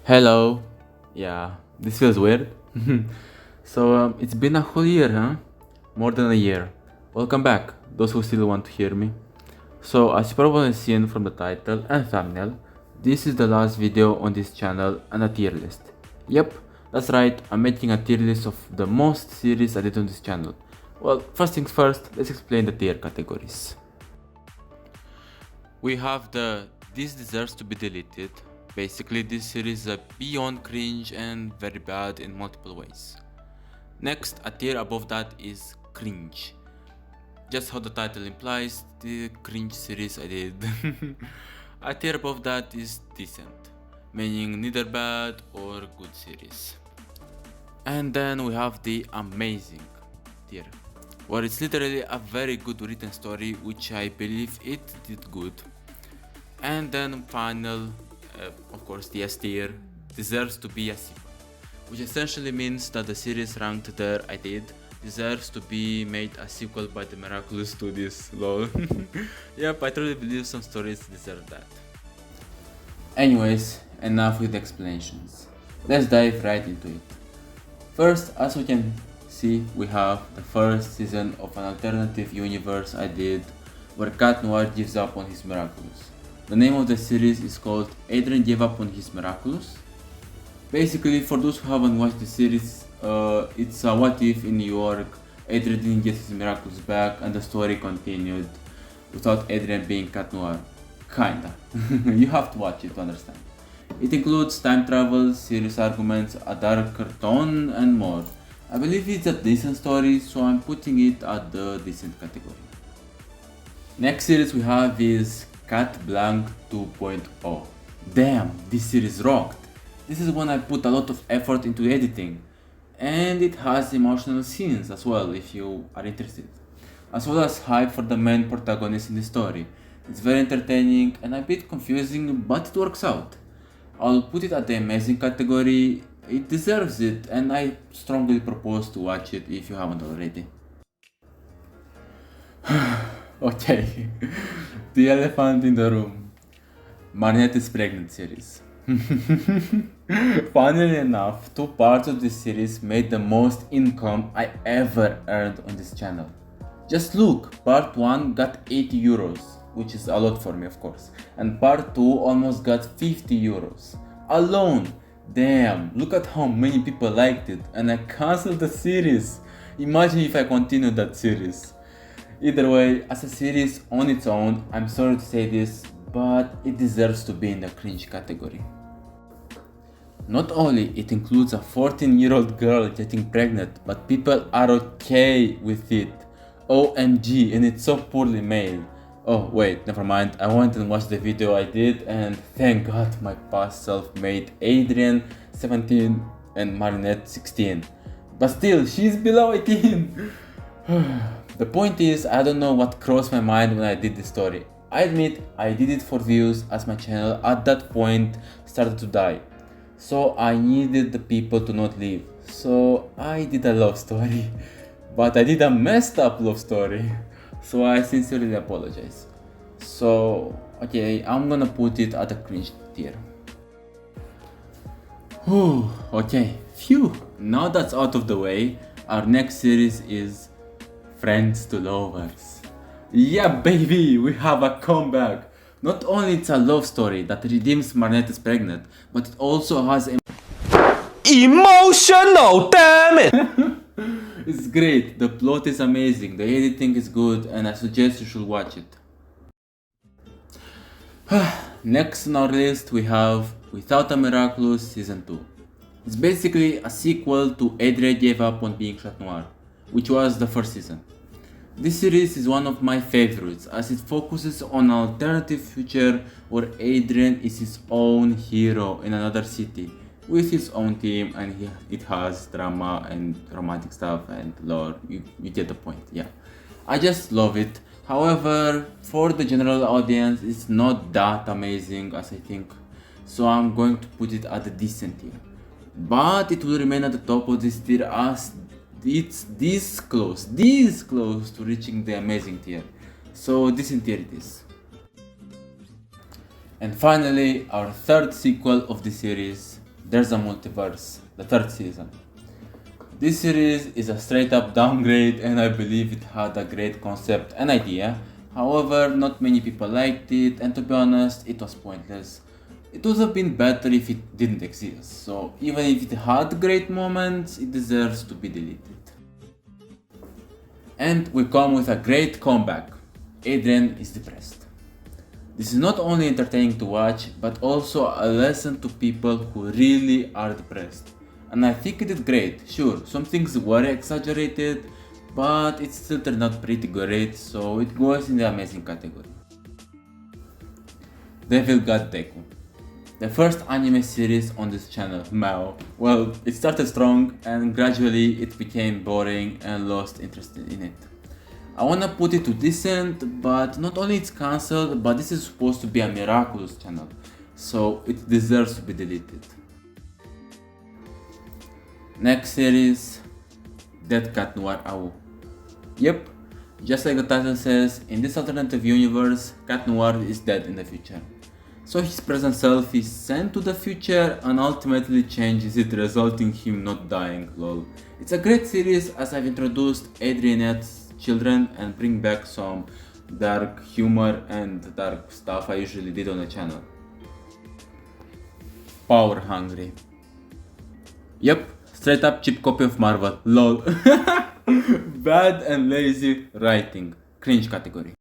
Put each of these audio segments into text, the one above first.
Hello. Yeah, this feels weird. So, it's been a whole year, huh? More than a year. Welcome back, those who still want to hear me. So, as you probably seen from the title and thumbnail, this is the last video on this channel and a tier list. Yep, that's right, I'm making a tier list of the most series I did on this channel. Well, first things first, let's explain the tier categories. We have the "This deserves to be deleted." Basically, this series is beyond cringe and very bad in multiple ways. Next, a tier above that is cringe. Just how the title implies, the cringe series I did. A tier above that is decent, meaning neither bad or good series. And then we have the amazing tier, where it's literally a very good written story, which I believe it did good. And then final, of course, the S tier deserves to be a sequel, which essentially means that the series ranked there I did deserves to be made a sequel by the Miraculous Studios. Lol. Yep, I truly believe some stories deserve that. Anyways, enough with explanations. Let's dive right into it. First, as we can see, we have the first season of an alternative universe I did, where Cat Noir gives up on his Miraculous. The name of the series is called Adrian Gave Up on His Miraculous. Basically, for those who haven't watched the series, it's a what if in New York, Adrian didn't get his Miraculous back and the story continued without Adrian being Cat Noir. Kinda. You have to watch it to understand. It includes time travel, serious arguments, a darker tone, and more. I believe it's a decent story, so I'm putting it at the decent category. Next series we have is Cat Blanc 2.0. Damn, this series rocked. This is when I put a lot of effort into editing, and it has emotional scenes as well if you are interested, as well as hype for the main protagonist in the story. It's very entertaining and a bit confusing, but it works out. I'll put it at the amazing category. It deserves it, and I strongly propose to watch it if you haven't already. Okay, the elephant in the room. Marionette's pregnant series. Funnily enough, two parts of this series made the most income I ever earned on this channel. Just look, part 1 got 80 euros, which is a lot for me of course, and part 2 almost got 50 euros. Alone! Damn, look at how many people liked it, and I cancelled the series. Imagine if I continued that series. Either way, as a series on its own, I'm sorry to say this, but it deserves to be in the cringe category. Not only it includes a 14-year-old girl getting pregnant, but people are okay with it. OMG, and it's so poorly made. Oh wait, never mind, I went and watched the video I did, and thank god my past self made Adrian 17 and Marinette 16. But still, she's below 18! The point is, I don't know what crossed my mind when I did this story. I admit I did it for views, as my channel at that point started to die. So I needed the people to not leave. So I did a love story. But I did a messed up love story. So I sincerely apologize. So, okay, I'm gonna put it at the cringe tier. Whew, okay, phew. Now that's out of the way, our next series is Friends to Lovers. Yeah, baby, we have a comeback. Not only it's a love story that redeems Marnette is pregnant, but it also has emotional, damn it! It's great, the plot is amazing, the editing is good, and I suggest you should watch it. Next on our list we have Without a Miraculous Season 2. It's basically a sequel to Adrien Gave Up on Being Chat Noir, which was the first season. This series is one of my favorites as it focuses on an alternative future where Adrian is his own hero in another city with his own team, and it has drama and romantic stuff and lore. You get the point, yeah. I just love it. However, for the general audience, it's not that amazing as I think, so I'm going to put it at the decent tier. But it will remain at the top of this tier as it's this close to reaching the amazing tier. So decent tier it is. And finally, our third sequel of the series, There's a Multiverse, the third season. This series is a straight up downgrade, and I believe it had a great concept and idea. However, not many people liked it, and to be honest, it was pointless. It would have been better if it didn't exist, so even if it had great moments, it deserves to be deleted. And we come with a great comeback. Adrian is depressed. This is not only entertaining to watch, but also a lesson to people who really are depressed. And I think it did great. Sure, some things were exaggerated, but it still turned out pretty great, so it goes in the amazing category. Devil God Deku. The first anime series on this channel, Mao. Well, it started strong and gradually it became boring and lost interest in it. I wanna put it to decent, but not only it's cancelled, but this is supposed to be a Miraculous channel, so it deserves to be deleted. Next series, Dead Cat Noir AU. Yep, just like the title says, in this alternative universe, Cat Noir is dead in the future. So his present self is sent to the future and ultimately changes it, resulting in him not dying, lol. It's a great series as I've introduced Adrianette's children and bring back some dark humor and dark stuff I usually did on the channel. Power Hungry. Yep, straight up cheap copy of Marvel, lol. Bad and lazy writing, cringe category.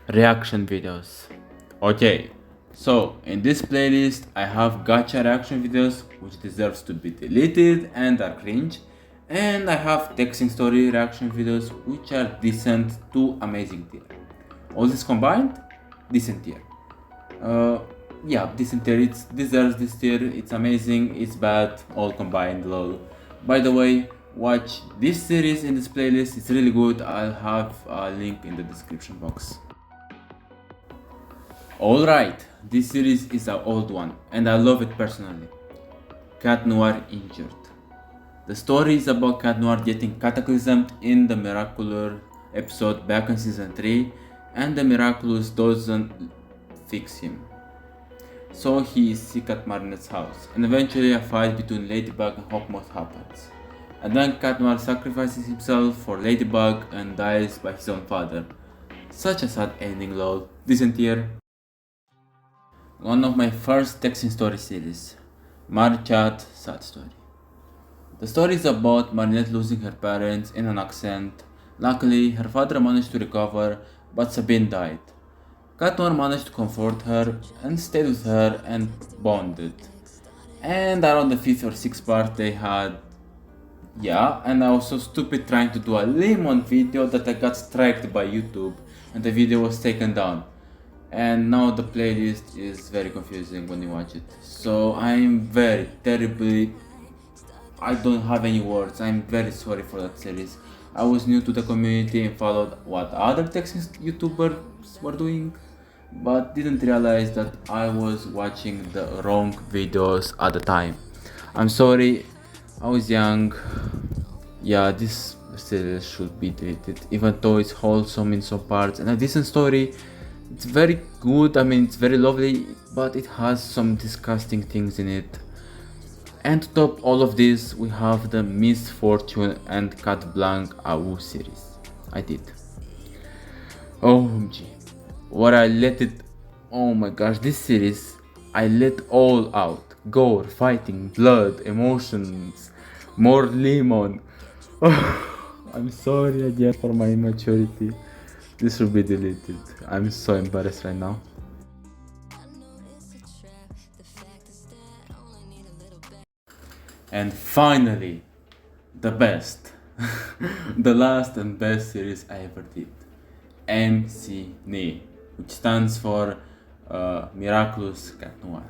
Reaction videos. Okay, so in this playlist I have gacha reaction videos which deserves to be deleted and are cringe, and I have texting story reaction videos which are decent to amazing tier. All this combined, decent tier. Yeah, decent tier, it deserves this tier, it's amazing, it's bad, all combined, lol. By the way, watch this series in this playlist, it's really good, I'll have a link in the description box. Alright, this series is an old one and I love it personally. Cat Noir Injured. The story is about Cat Noir getting cataclysmed in the Miraculous episode back in season 3, and the Miraculous doesn't fix him. So he is sick at Marinette's house, and eventually a fight between Ladybug and Hawkmoth happens. And then Cat Noir sacrifices himself for Ladybug and dies by his own father. Such a sad ending, lol. Decent tier. One of my first texting story series, Marichat Sad Story. The story is about Marinette losing her parents in an accident. Luckily, her father managed to recover, but Sabine died. Cat Noir managed to comfort her and stayed with her and bonded. And around the 5th or 6th part they had... Yeah, and I was so stupid trying to do a lemon video that I got striked by YouTube and the video was taken down. And now the playlist is very confusing when you watch it. So I'm very terribly... I don't have any words, I'm very sorry for that series. I was new to the community and followed what other texting YouTubers were doing, but didn't realize that I was watching the wrong videos at the time. I'm sorry, I was young. Yeah, this series should be deleted, even though it's wholesome in some parts and a decent story. It's very good, I mean it's very lovely, but it has some disgusting things in it. And to top all of this, we have the Miss Fortune and Cat Blanc AU series. I did. OMG. What I let it... Oh my gosh, this series, I let all out. Gore, fighting, blood, emotions, more lemon. I'm sorry again for my immaturity. This should be deleted. I'm so embarrassed right now. And finally, the best, the last and best series I ever did, MCNE, which stands for Miraculous Cat Noir.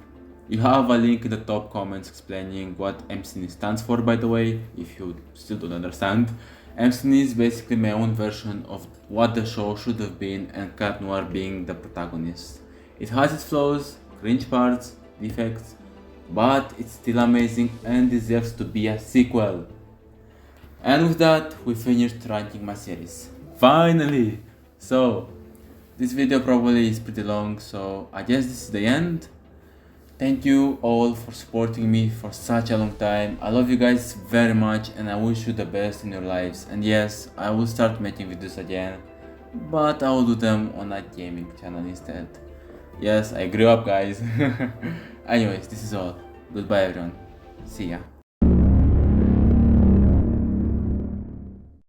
You have a link in the top comments explaining what MCNE stands for, by the way, if you still don't understand. MCNE is basically my own version of what the show should have been, and Cat Noir being the protagonist. It has its flaws, cringe parts, defects, but it's still amazing and deserves to be a sequel. And with that, we finished ranking my series. Finally! So, this video probably is pretty long, so I guess this is the end. Thank you all for supporting me for such a long time. I love you guys very much and I wish you the best in your lives. And yes, I will start making videos again, but I will do them on a gaming channel instead. Yes, I grew up, guys. Anyways, this is all. Goodbye, everyone. See ya.